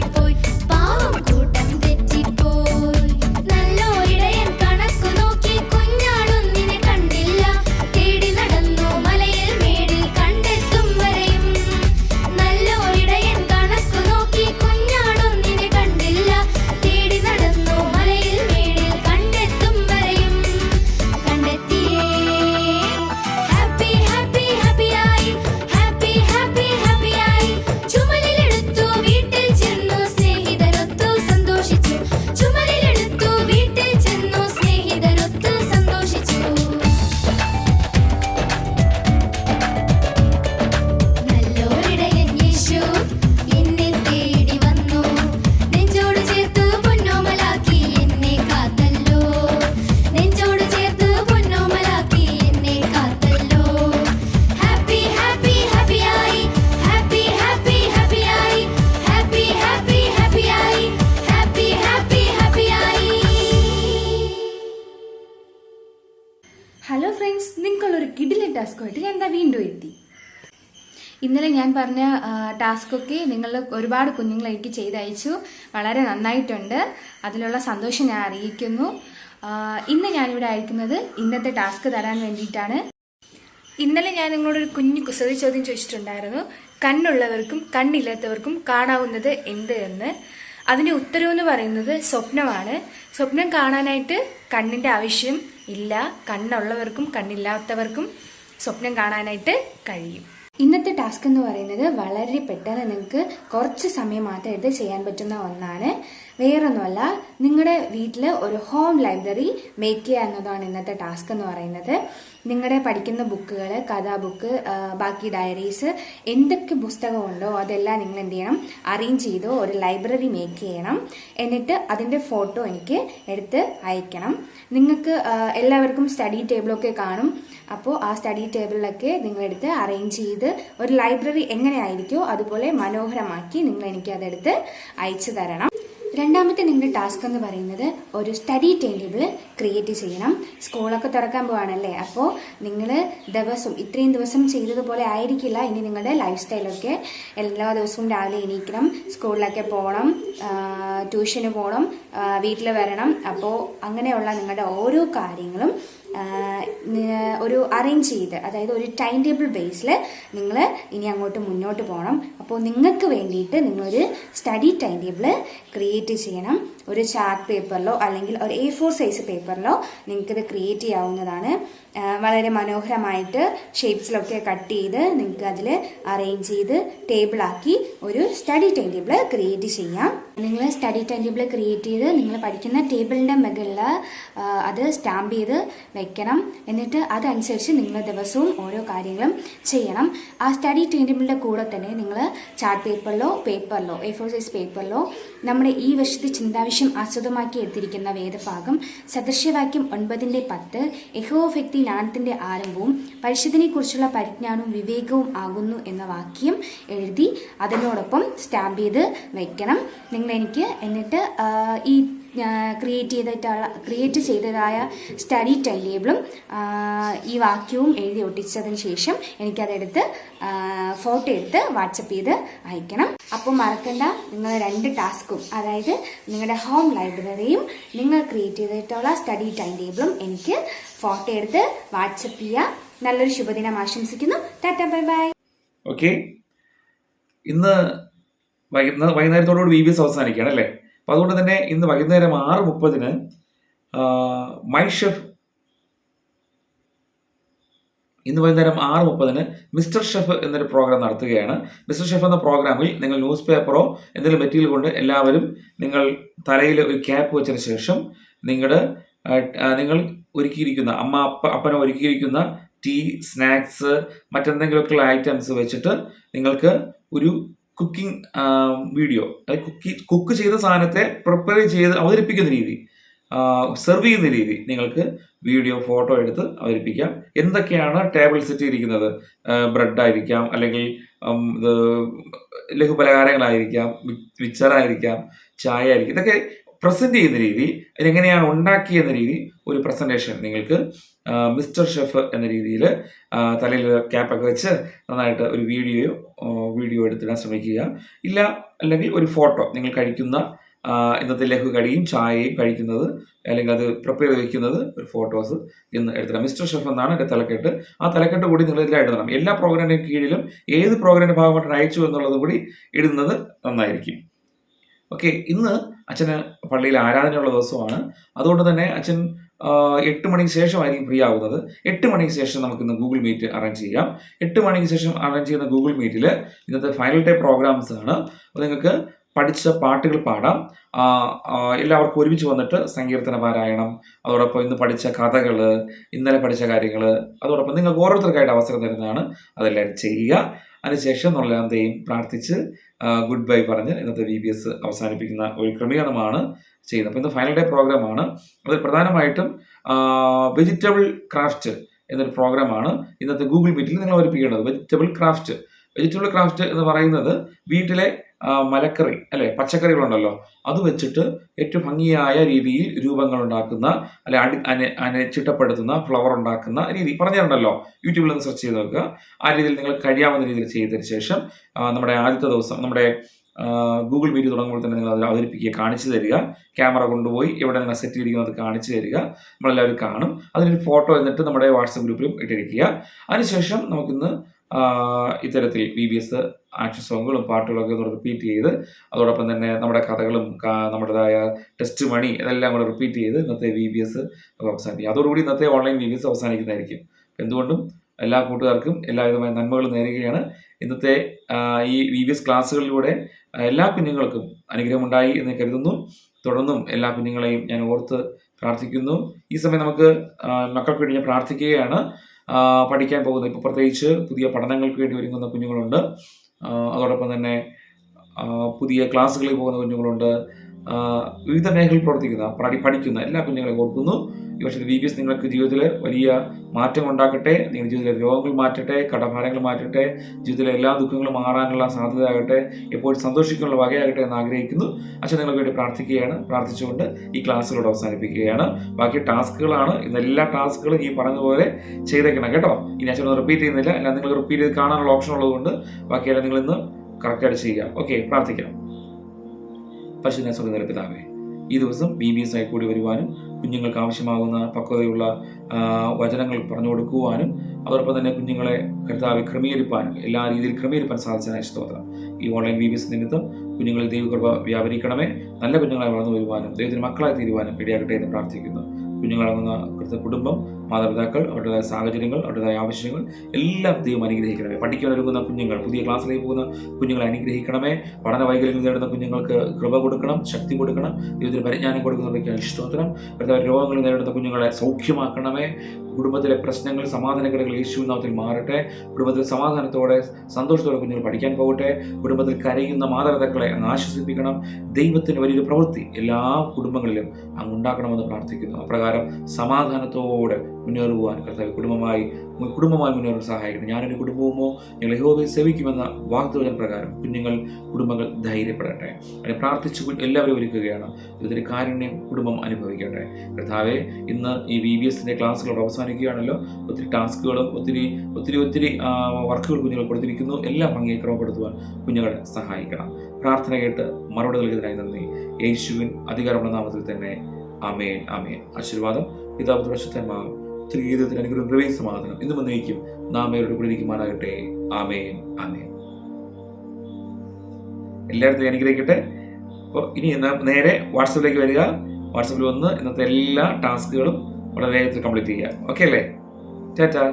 ടാസ്കുമായിട്ട് ഞാൻ വീണ്ടും എത്തി. ഇന്നലെ ഞാൻ പറഞ്ഞ ടാസ്കൊക്കെ നിങ്ങൾ ഒരുപാട് കുഞ്ഞുങ്ങൾ എനിക്ക് ചെയ്തയച്ചു. വളരെ നന്നായിട്ടുണ്ട്. അതിലുള്ള സന്തോഷം ഞാൻ അറിയിക്കുന്നു. ഇന്ന് ഞാനിവിടെ അയക്കുന്നത് ഇന്നത്തെ ടാസ്ക് തരാൻ വേണ്ടിയിട്ടാണ്. ഇന്നലെ ഞാൻ നിങ്ങളോടൊരു കുഞ്ഞു കുസൃതി ചോദ്യം ചോദിച്ചിട്ടുണ്ടായിരുന്നു. കണ്ണുള്ളവർക്കും കണ്ണില്ലാത്തവർക്കും കാണാവുന്നത് എന്ത് എന്ന്. അതിൻ്റെ ഉത്തരവെന്ന് പറയുന്നത് സ്വപ്നമാണ്. സ്വപ്നം കാണാനായിട്ട് കണ്ണിൻ്റെ ആവശ്യം ഇല്ല. കണ്ണുള്ളവർക്കും കണ്ണില്ലാത്തവർക്കും സ്വപ്നം കാണാനായിട്ട് കഴിയും. ഇന്നത്തെ ടാസ്ക് എന്ന് പറയുന്നത് വളരെ പെട്ടെന്ന് നിങ്ങൾക്ക് കുറച്ച് സമയം മാത്രം എടുത്ത് ചെയ്യാൻ പറ്റുന്ന ഒന്നാണ്. വേറൊന്നുമല്ല, നിങ്ങളുടെ വീട്ടിൽ ഒരു ഹോം ലൈബ്രറി മേക്ക് ചെയ്യുക എന്നതാണ് ഇന്നത്തെ ടാസ്ക് എന്ന് പറയുന്നത്. നിങ്ങളുടെ പഠിക്കുന്ന ബുക്കുകൾ, കഥാ ബുക്ക്, ബാക്കി ഡയറീസ്, എന്തൊക്കെ പുസ്തകമുണ്ടോ അതെല്ലാം നിങ്ങൾ എന്ത് ചെയ്യണം, അറേഞ്ച് ചെയ്തോ ഒരു ലൈബ്രറി മേക്ക് ചെയ്യണം. എന്നിട്ട് അതിൻ്റെ ഫോട്ടോ എനിക്ക് എടുത്ത് അയക്കണം. നിങ്ങൾക്ക് എല്ലാവർക്കും സ്റ്റഡി ടേബിളൊക്കെ കാണും. അപ്പോൾ ആ സ്റ്റഡി ടേബിളിലൊക്കെ നിങ്ങളെടുത്ത് അറേഞ്ച് ചെയ്ത് ഒരു ലൈബ്രറി എങ്ങനെയായിരിക്കുമോ അതുപോലെ മനോഹരമാക്കി നിങ്ങൾ എനിക്ക് അതെടുത്ത് അയച്ചു തരണം. രണ്ടാമത്തെ നിങ്ങളുടെ ടാസ്ക് എന്ന് പറയുന്നത് ഒരു സ്റ്റഡി ടൈം ടേബിൾ ക്രിയേറ്റ് ചെയ്യണം. സ്കൂളൊക്കെ തുറക്കാൻ പോവാണല്ലേ, അപ്പോൾ നിങ്ങൾ ഇത്രയും ദിവസം ചെയ്തതുപോലെ ആയിരിക്കില്ല ഇനി നിങ്ങളുടെ ലൈഫ് സ്റ്റൈലൊക്കെ. എല്ലാ ദിവസവും രാവിലെ എണീക്കണം, സ്കൂളിലൊക്കെ പോകണം, ട്യൂഷന് പോകണം, വീട്ടിൽ വരണം. അപ്പോൾ അങ്ങനെയുള്ള നിങ്ങളുടെ ഓരോ കാര്യങ്ങളും ഒരു അറേഞ്ച് ചെയ്ത്, അതായത് ഒരു ടൈം ടേബിൾ ബേസിൽ നിങ്ങൾ ഇനി അങ്ങോട്ട് മുന്നോട്ട് പോകണം. അപ്പോൾ നിങ്ങൾക്ക് വേണ്ടിയിട്ട് നിങ്ങളൊരു സ്റ്റഡി ടൈം ടേബിൾ ക്രിയേറ്റ് ചെയ്യണം. ഒരു ചാർട്ട് പേപ്പറിലോ അല്ലെങ്കിൽ ഒരു A4 സൈസ് പേപ്പറിലോ നിങ്ങൾക്കിത് ക്രിയേറ്റ് ചെയ്യാവുന്നതാണ്. വളരെ മനോഹരമായിട്ട് ഷേപ്സിലൊക്കെ കട്ട് ചെയ്ത് നിങ്ങൾക്ക് അതിൽ അറേഞ്ച് ചെയ്ത് ടേബിളാക്കി ഒരു സ്റ്റഡി ടൈം ടേബിൾ ക്രിയേറ്റ് ചെയ്യാം. നിങ്ങൾ സ്റ്റഡി ടൈം ടേബിൾ ക്രിയേറ്റ് ചെയ്ത് നിങ്ങൾ പഠിക്കുന്ന ടേബിളിൻ്റെ മുകളിൽ അത് സ്റ്റാമ്പ് ചെയ്ത് വെക്കണം. എന്നിട്ട് അതനുസരിച്ച് നിങ്ങൾ ദിവസവും ഓരോ കാര്യങ്ങളും ചെയ്യണം. ആ സ്റ്റഡി ടൈം ടേബിളിൻ്റെ കൂടെ തന്നെ നിങ്ങൾ ചാർട്ട് പേപ്പറിലോ A4 സൈസ് പേപ്പറിലോ നമ്മുടെ ഈ വർഷത്തെ ചിന്താവിഷയം ആസ്വദമാക്കി എടുത്തിരിക്കുന്ന വേദഭാഗം സദൃശ്യവാക്യം 9:10 യഹോവഭക്തി ജ്ഞാനത്തിൻ്റെ ആരംഭവും പരിശുദ്ധനെക്കുറിച്ചുള്ള പരിജ്ഞാനവും വിവേകവും ആകുന്നു എന്ന വാക്യം എഴുതി അതിനോടൊപ്പം സ്റ്റാമ്പ് ചെയ്ത് വയ്ക്കണം നിങ്ങൾ എനിക്ക്. എന്നിട്ട് ഈ ക്രിയേറ്റ് ചെയ്തതായ സ്റ്റഡി ടൈം ടേബിളും ഈ വാക്യവും എഴുതി ഒട്ടിച്ചതിന് ശേഷം എനിക്കതെടുത്ത് ഫോട്ടോ എടുത്ത് വാട്സപ്പ് ചെയ്ത് അയക്കണം. അപ്പോൾ മറക്കണ്ട, നിങ്ങൾ 2 ടാസ്കും, അതായത് നിങ്ങളുടെ ഹോം ലൈബ്രറിയും നിങ്ങൾ ക്രിയേറ്റ് ചെയ്തിട്ടുള്ള സ്റ്റഡി ടൈം ടേബിളും എനിക്ക് ഫോട്ടോ എടുത്ത് വാട്സപ്പ് ചെയ്യുക. നല്ലൊരു ശുഭദിനം ആശംസിക്കുന്നു. Tata, bye bye. ഓക്കെ, ഇന്ന് വൈകുന്നേരത്തോടുകൂടി VBS അവസാനിക്കുകയാണ് അല്ലേ. അപ്പോൾ അതുകൊണ്ട് തന്നെ ഇന്ന് വൈകുന്നേരം 6:30 മൈ ഷെഫ്, ഇന്ന് വൈകുന്നേരം 6:30 മിസ്റ്റർ ഷെഫ് എന്നൊരു പ്രോഗ്രാം നടത്തുകയാണ്. മിസ്റ്റർ ഷെഫ് എന്ന പ്രോഗ്രാമിൽ നിങ്ങൾ ന്യൂസ് പേപ്പറോ എന്തെങ്കിലും മെറ്റീരിയൽ കൊണ്ട് എല്ലാവരും നിങ്ങൾ തലയിൽ ഒരു ക്യാപ്പ് വെച്ചതിന് ശേഷം നിങ്ങൾ ഒരുക്കിയിരിക്കുന്ന അപ്പന ഒരുക്കിയിരിക്കുന്ന ടീ, സ്നാക്സ്, മറ്റെന്തെങ്കിലുമൊക്കെയുള്ള ഐറ്റംസ് വെച്ചിട്ട് നിങ്ങൾക്ക് ഒരു കുക്കിംഗ് വീഡിയോ, അതായത് കുക്ക് ചെയ്ത സാധനത്തെ പ്രിപ്പയർ ചെയ്ത് അവതരിപ്പിക്കുന്ന രീതി, സെർവ് ചെയ്യുന്ന രീതി നിങ്ങൾക്ക് വീഡിയോ, ഫോട്ടോ എടുത്ത് അവതരിപ്പിക്കാം. എന്തൊക്കെയാണ് ടേബിൾ സെറ്റ് ചെയ്തിരിക്കുന്നത്, ബ്രെഡായിരിക്കാം, അല്ലെങ്കിൽ ഇത് ലഘുപലഹാരങ്ങളായിരിക്കാം, മിച്ചറായിരിക്കാം, ചായ ആയിരിക്കും, ഇതൊക്കെ പ്രസൻറ്റ് ചെയ്യുന്ന രീതി, ഇതെങ്ങനെയാണ് ഉണ്ടാക്കിയെന്ന രീതി, ഒരു പ്രസൻറ്റേഷൻ നിങ്ങൾക്ക് മിസ്റ്റർ ഷെഫ് എന്ന രീതിയിൽ തലയിൽ ക്യാപ്പൊക്കെ വെച്ച് നന്നായിട്ട് ഒരു വീഡിയോ എടുത്തിടാൻ ശ്രമിക്കുക. ഇല്ല അല്ലെങ്കിൽ ഒരു ഫോട്ടോ, നിങ്ങൾ കഴിക്കുന്ന ഇന്നത്തെ ലഘുകടിയും ചായയും കഴിക്കുന്നത്, അല്ലെങ്കിൽ അത് പ്രിപ്പയർ ചെയ്ത് വയ്ക്കുന്നത് ഒരു ഫോട്ടോസ് ഇന്ന് എടുത്തിടാം. മിസ്റ്റർ ഷെഫ് എന്നാണ് എൻ്റെ തലക്കെട്ട്. ആ തലക്കെട്ട് കൂടി നിങ്ങൾ ഇതിൽ എഴുതണം. എല്ലാ പ്രോഗ്രാമിൻ്റെ കീഴിലും ഏത് പ്രോഗ്രാമിൻ്റെ ഭാഗമായിട്ട് അയച്ചു എന്നുള്ളതും കൂടി ഇടുന്നത് നന്നായിരിക്കും. ഓക്കെ, ഇന്ന് അച്ഛന് പള്ളിയിൽ ആരാധനയുള്ള ദിവസമാണ്. അതുകൊണ്ട് തന്നെ അച്ഛൻ 8 മണിക്ക് ശേഷമായിരിക്കും ഫ്രീ ആവുന്നത്. 8 മണിക്ക് ശേഷം നമുക്കിന്ന് ഗൂഗിൾ മീറ്റ് അറേഞ്ച് ചെയ്യാം. 8 മണിക്ക് ശേഷം അറേഞ്ച് ചെയ്യുന്ന ഗൂഗിൾ മീറ്റിൽ ഇന്നത്തെ ഫൈനൽ ഡേ പ്രോഗ്രാംസ് ആണ്. അപ്പോൾ നിങ്ങൾക്ക് പഠിച്ച പാട്ടുകൾ പാടാം. എല്ലാവർക്കും ഒരുമിച്ച് വന്നിട്ട് സങ്കീർത്തന പാരായണം, അതോടൊപ്പം ഇന്ന് പഠിച്ച കഥകൾ, ഇന്നലെ പഠിച്ച കാര്യങ്ങൾ, അതോടൊപ്പം നിങ്ങൾക്ക് ഓരോരുത്തർക്കായിട്ട് അവസരം തരുന്നതാണ്. അതെല്ലാവരും ചെയ്യുക. അതിനുശേഷം നമ്മളെന്തെയും പ്രാർത്ഥിച്ച് ഗുഡ് ബൈ പറഞ്ഞ് ഇന്നത്തെ VBS അവസാനിപ്പിക്കുന്ന ഒരു ക്രമീകരണമാണ് ചെയ്യുന്നത്. അപ്പോൾ ഇന്ന് ഫൈനൽ ഡേ പ്രോഗ്രാമാണ്. അത് പ്രധാനമായിട്ടും വെജിറ്റബിൾ ക്രാഫ്റ്റ് എന്നൊരു പ്രോഗ്രാമാണ് ഇന്നത്തെ ഗൂഗിൾ മീറ്റിൽ നിങ്ങൾ അവതരിപ്പിക്കേണ്ടത്. വെജിറ്റബിൾ ക്രാഫ്റ്റ് വെജിറ്റബിൾ ക്രാഫ്റ്റ് എന്ന് പറയുന്നത് വീട്ടിലെ മലക്കറി അല്ലെ, പച്ചക്കറികളുണ്ടല്ലോ, അത് വെച്ചിട്ട് ഏറ്റവും ഭംഗിയായ രീതിയിൽ രൂപങ്ങൾ ഉണ്ടാക്കുന്ന അല്ലെ ചിട്ടപ്പെടുത്തുന്ന ഫ്ലവർ ഉണ്ടാക്കുന്ന രീതി പറഞ്ഞിട്ടുണ്ടല്ലോ. യൂട്യൂബിൽ നിന്ന് സെർച്ച് ചെയ്ത് നോക്കുക. ആ രീതിയിൽ നിങ്ങൾ കഴിയാവുന്ന രീതിയിൽ ചെയ്തതിന് ശേഷം നമ്മുടെ ആദ്യത്തെ ദിവസം നമ്മുടെ ഗൂഗിൾ മീറ്റ് തുടങ്ങുമ്പോൾ തന്നെ നിങ്ങൾ അത് അവതരിപ്പിക്കുക, കാണിച്ചു തരിക. ക്യാമറ കൊണ്ടുപോയി എവിടെ നിങ്ങൾ സെറ്റ് ചെയ്തിരിക്കുന്നത് കാണിച്ചു തരിക. നമ്മളെല്ലാവരും കാണും. അതിനൊരു ഫോട്ടോ എന്നിട്ട് നമ്മുടെ വാട്സപ്പ് ഗ്രൂപ്പിലും ഇട്ടിരിക്കുക. അതിനുശേഷം നമുക്കിന്ന് ഇത്തരത്തിൽ VBS ആക്ഷൻ സോങ്ങുകളും പാട്ടുകളൊക്കെ ഒന്ന് റിപ്പീറ്റ് ചെയ്ത്, അതോടൊപ്പം തന്നെ നമ്മുടെ കഥകളും നമ്മുടേതായ ടെസ്റ്റ് മണി ഇതെല്ലാം കൂടെ റിപ്പീറ്റ് ചെയ്ത് ഇന്നത്തെ VBS അവസാനിപ്പിക്കും. അതോടുകൂടി ഇന്നത്തെ ഓൺലൈൻ VBS അവസാനിക്കുന്നതായിരിക്കും. എന്തുകൊണ്ടും എല്ലാ കൂട്ടുകാർക്കും എല്ലാവിധമായ നന്മകളും നേരുകയാണ്. ഇന്നത്തെ ഈ VBS ക്ലാസ്സുകളിലൂടെ എല്ലാ കുഞ്ഞുങ്ങൾക്കും അനുഗ്രഹമുണ്ടായി എന്ന് കരുതുന്നു. തുടർന്നും എല്ലാ കുഞ്ഞുങ്ങളെയും ഞാൻ ഓർത്ത് പ്രാർത്ഥിക്കുന്നു. ഈ സമയം നമുക്ക് മക്കൾക്ക് വേണ്ടി ഞാൻ പ്രാർത്ഥിക്കുകയാണ്. പഠിക്കാൻ പോകുന്നത്, ഇപ്പോൾ പ്രത്യേകിച്ച് പുതിയ പഠനങ്ങൾക്ക് വേണ്ടി ഒരുങ്ങുന്ന കുഞ്ഞുങ്ങളുണ്ട്. അതോടൊപ്പം തന്നെ പുതിയ ക്ലാസ്സുകളിൽ പോകുന്ന കുഞ്ഞുങ്ങളുണ്ട്. വിവിധ മേഖലയിൽ പ്രവർത്തിക്കുന്ന പഠിക്കുന്ന എല്ലാ കുഞ്ഞുങ്ങളെയും ഓർക്കുന്നു. ഈ വർഷത്തെ VBS നിങ്ങൾക്ക് ജീവിതത്തിൽ വലിയ മാറ്റം ഉണ്ടാക്കട്ടെ. നിങ്ങളുടെ ജീവിതത്തിലെ രോഗങ്ങൾ മാറ്റട്ടെ, കടഭാരങ്ങൾ മാറ്റട്ടെ, ജീവിതത്തിലെ എല്ലാ ദുഃഖങ്ങളും മാറാനുള്ള സാധ്യതയാകട്ടെ, എപ്പോഴും സന്തോഷിക്കാനുള്ള വകയാകട്ടെ എന്ന് ആഗ്രഹിക്കുന്നു. അച്ഛൻ നിങ്ങൾക്ക് വേണ്ടി പ്രാർത്ഥിക്കുകയാണ്. പ്രാർത്ഥിച്ചുകൊണ്ട് ഈ ക്ലാസ്സുകളോട് അവസാനിപ്പിക്കുകയാണ്. ബാക്കി ടാസ്കുകളാണ്. ഇന്ന് എല്ലാ ടാസ്കുകളും ഈ പറഞ്ഞതുപോലെ ചെയ്തേക്കണം കേട്ടോ. ഇനി അച്ഛനൊന്നും റിപ്പീറ്റ് ചെയ്യുന്നില്ല. എല്ലാം നിങ്ങൾ റിപ്പീറ്റ് ചെയ്ത് കാണാനുള്ള ഓപ്ഷൻ ഉള്ളതുകൊണ്ട് ബാക്കിയെല്ലാം നിങ്ങൾ ഇന്ന് കറക്റ്റായിട്ട് ചെയ്യുക. ഓക്കെ, പ്രാർത്ഥിക്കാം. പരിശുദ്ധ സ്വർഗ്ഗസ്ഥ പിതാവേ, ഈ ദിവസം VBS ആയി കൂടി വരുവാനും കുഞ്ഞുങ്ങൾക്ക് ആവശ്യമാകുന്ന പക്വതയുള്ള വചനങ്ങൾ പറഞ്ഞു കൊടുക്കുവാനും അതോടൊപ്പം തന്നെ കുഞ്ഞുങ്ങളെ കർത്താവെ ക്രമീകരിപ്പാനും എല്ലാ രീതിയിൽ ക്രമീകരിപ്പാൻ സാധിച്ചതിനായി സ്തോത്രം. ഈ ഓൺലൈൻ VBS നിമിത്തം കുഞ്ഞുങ്ങളിൽ ദൈവകൃപ വ്യാപരിക്കണമേ. നല്ല കുഞ്ഞുങ്ങളായി വളർന്നു വരുവാനും ദൈവത്തിന് മക്കളായി തീരുവാനും ഇടയാകട്ടെ എന്ന് പ്രാർത്ഥിക്കുന്നു. കുഞ്ഞുങ്ങളടങ്ങുന്ന കുടുംബം, മാതാപിതാക്കൾ, അവരുടേതായ സാഹചര്യങ്ങൾ, അവരുടേതായ ആവശ്യങ്ങൾ എല്ലാം ദൈവം അനുഗ്രഹിക്കണമേ. പഠിക്കാൻ ഒരുങ്ങുന്ന കുഞ്ഞുങ്ങൾ, പുതിയ ക്ലാസ്സിലേക്ക് പോകുന്ന കുഞ്ഞുങ്ങളെ അനുഗ്രഹിക്കണമേ. പഠന വൈകല്യങ്ങൾ നേടുന്ന കുഞ്ഞുങ്ങൾക്ക് കൃപ കൊടുക്കണം, ശക്തി കൊടുക്കണം. ദൈവത്തിന് പരിജ്ഞാനം കൊടുക്കുന്നവയ്ക്കാണ് സ്തോത്രം. രോഗങ്ങൾ നേരിടുന്ന കുഞ്ഞുങ്ങളെ സൗഖ്യമാക്കണമേ. കുടുംബത്തിലെ പ്രശ്നങ്ങൾ, സമാധാനക്കേടുകൾ യേശുവിൻ നാമത്തിൽ മാറട്ടെ. കുടുംബത്തിൽ സമാധാനത്തോടെ സന്തോഷത്തോടെ കുഞ്ഞുങ്ങൾ പഠിക്കാൻ പോകട്ടെ. കുടുംബത്തിൽ കരയുന്ന മാതാപിതാക്കളെ അങ്ങ് ആശ്വസിപ്പിക്കണം. ദൈവത്തിന് വലിയൊരു പ്രവൃത്തി എല്ലാ കുടുംബങ്ങളിലും അങ്ങ് ഉണ്ടാക്കണമെന്ന് പ്രാർത്ഥിക്കുന്നു. അപ്രകാരം സമാധാനത്തോടെ മുന്നേറുവാൻ കർത്താവ് കുടുംബമായി മുന്നേറാൻ സഹായിക്കണം. ഞാനൊരു കുടുംബവുമോ ഞങ്ങൾ യഹോവയെ സേവിക്കുമെന്ന വാഗ്ദാന പ്രകാരം കുടുംബങ്ങൾ ധൈര്യപ്പെടട്ടെ. അതിനെ പ്രാർത്ഥിച്ചു എല്ലാവരും ഒരുക്കുകയാണ്. ഇതിൻ്റെ കാരുണ്യം കുടുംബം അനുഭവിക്കട്ടെ. കർത്താവെ, ഇന്ന് ഈ VBSന്റെ ക്ലാസ്സുകളോട് അവസാനിക്കുകയാണല്ലോ. ഒത്തിരി ടാസ്കുകളും ഒത്തിരി വർക്കുകൾ കുഞ്ഞുങ്ങൾ കൊടുത്തിരിക്കുന്നു. എല്ലാം ഭംഗിയെ ക്രമപ്പെടുത്തുവാൻ കുഞ്ഞുങ്ങളെ സഹായിക്കണം. പ്രാർത്ഥന കേട്ട് മറുപടി നൽകിയതിനായി നന്ദി. യേശുവിൻ അധികാരമുള്ള നാമത്തിൽ തന്നെ ആമേൻ, ആമേൻ. ആശീർവാദം പിതാവ് പരിശുദ്ധന്മാവും ത്രിയേകത്തിന് അനുഗ്രഹം കൃപയും സമാധാനം ഇന്നും വന്നേക്കും നാം അവരുടെ കൂടെ ഇരിക്കുമാറാകട്ടെ. ആമേൻ, ആമേൻ. എല്ലായിടത്തും അനുഗ്രഹിക്കട്ടെ. അപ്പോൾ ഇനി നേരെ വാട്സപ്പിലേക്ക് വരിക. വാട്സപ്പിൽ വന്ന് ഇന്നത്തെ എല്ലാ ടാസ്കുകളും വളരെ വേഗത്തിൽ കംപ്ലീറ്റ് ചെയ്യുക. ഓക്കെ അല്ലേ? ടാറ്റാ.